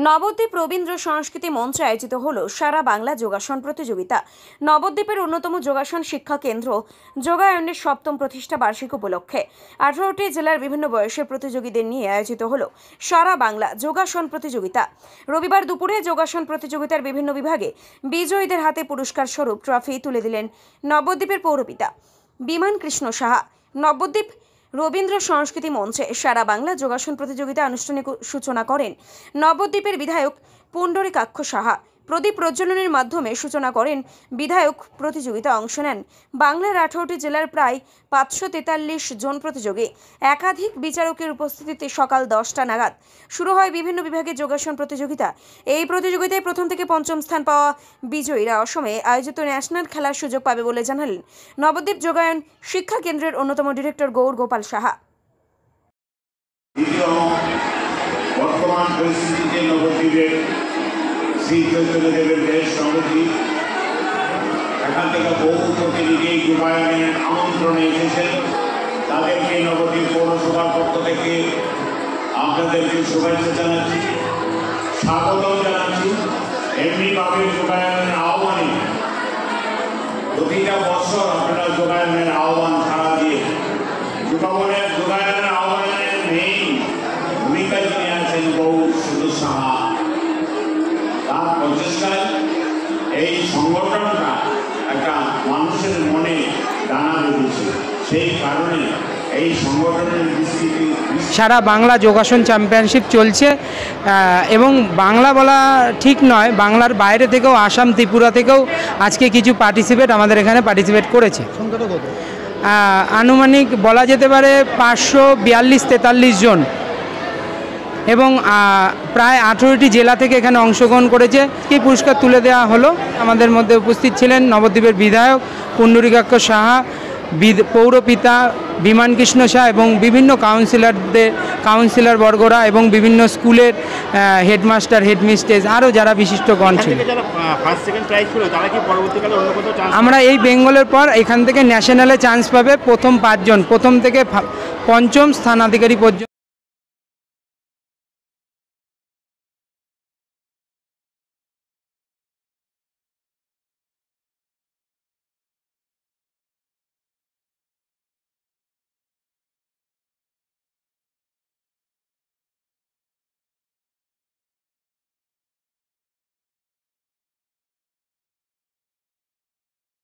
নবদ্বীপ রবীন্দ্র সংস্কৃতি মঞ্চে আয়োজিত হল সারা বাংলা যোগাসন প্রতিযোগিতা। নবদ্বীপের অন্যতম যোগাসন শিক্ষা কেন্দ্র যোগায়নের ৭ম প্রতিষ্ঠা বার্ষিক উপলক্ষে 18টি জেলার বিভিন্ন বয়সের প্রতিযোগীদের নিয়ে আয়োজিত হল সারা বাংলা যোগাসন প্রতিযোগিতা। রবিবার দুপুরে যোগাসন প্রতিযোগিতার বিভিন্ন বিভাগে বিজয়ীদের হাতে পুরস্কার স্বরূপ ট্রফি তুলে দিলেন নবদ্বীপের পৌরপিতা বিমান কৃষ্ণ সাহা। নবদ্বীপ রবীন্দ্র সংস্কৃতি মঞ্চে সারা বাংলা যোগাসন প্রতিযোগিতা আনুষ্ঠানিক সূচনা করেন নবদ্বীপের বিধায়ক পুণ্ডরীকাক্ষ সাহা। প্রদীপ প্রজ্বলনের মাধ্যমে সূচনা করেন বিধায়ক। প্রতিযোগিতা অংশ নেন বাংলার 18টি জেলার প্রায় 543 জন প্রতিযোগী। একাধিক বিচারকের উপস্থিতিতে সকাল 10টা নাগাদ শুরু হয় বিভিন্ন বিভাগে যোগাসন প্রতিযোগিতা। এই প্রতিযোগিতায় প্রথম থেকে পঞ্চম স্থান পাওয়া বিজয়ীরা অসমে আয়োজিত ন্যাশনাল খেলার সুযোগ পাবে বলে জানালেন নবদ্বীপ যোগায়ন শিক্ষা কেন্দ্রের অন্যতম ডিরেক্টর গৌর গোপাল সাহা। বর্তমান পরিস্থিতিতে নবদ্বীপের শ্রী চৈতন্যদেবের দেশ সমিতি এখান থেকে বহু প্রতিনিধি যোগায়নের আমন্ত্রণে এসেছেন। তাদেরকে নবদ্বীপ পৌরসভার পক্ষ থেকে আপনাদেরকে শুভেচ্ছা জানাচ্ছি, স্বাগতম জানাচ্ছি। এমনিভাবে যোগায়নের আহ্বানে প্রতিটা বছর আপনারা যোগায়নের আহ্বান সাড়া দিয়ে যোগায়নের আহ্বানের মেইন ভূমিকা যিনি আছেন গৌর সাহা, তার প্রচেষ্টায় এই সংগঠনটা একটা মানুষের মনে দানা বেঁধেছে। সেই কারণে এই সংগঠনের বিস্তৃতি সারা বাংলা যোগাসন চ্যাম্পিয়নশিপ চলছে এবং বাংলা বলা ঠিক নয়, বাংলার বাইরে থেকেও আসাম ত্রিপুরা থেকেও আজকে কিছু আমাদের এখানে পার্টিসিপেট করেছে। আনুমানিক বলা যেতে পারে 542-43 জন এবং প্রায় 18টি জেলা থেকে এখানে অংশগ্রহণ করেছে। এই পুরস্কার তুলে দেওয়া হলো। আমাদের মধ্যে উপস্থিত ছিলেন নবদ্বীপের বিধায়ক পুণ্ডরীকাক্ষ সাহা, পৌরপিতা বিমান কৃষ্ণ সাহা এবং বিভিন্ন কাউন্সিলর বর্গরা এবং বিভিন্ন স্কুলের হেডমাস্টার হেডমিস্ট্রেস আরও যারা বিশিষ্টগণ ছিল। আমরা এই বেঙ্গলের পর এখান থেকে ন্যাশনালে চান্স পাবে প্রথম 5 জন, প্রথম থেকে পঞ্চম স্থানাধিকারী পর্যন্ত।